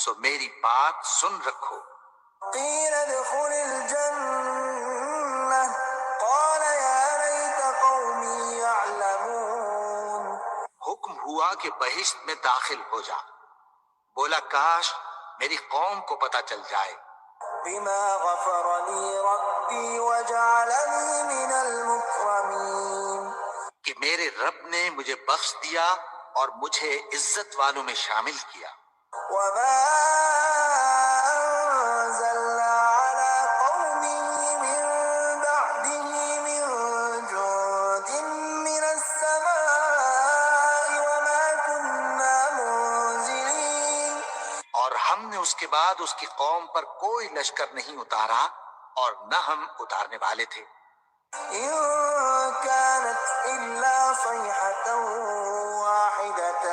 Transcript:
سو میری بات سن رکھو۔ قیل ادخل الجنہ قال یا لیت قومی یعلمون، حکم ہوا کہ بہشت میں داخل ہو جا، بولا کاش میری قوم کو پتہ چل جائے، بما غفر لی ربی وجعلنی من المکرمین، کہ میرے رب نے مجھے بخش دیا اور مجھے عزت والوں میں شامل کیا۔ وما انزلنا على قومه من بعده من جند من السماء وما كنا منزلين، اور ہم نے اس کے بعد اس کی قوم پر کوئی لشکر نہیں اتارا اور نہ ہم اتارنے والے تھے۔ إن كانت إلا صيحة واحدة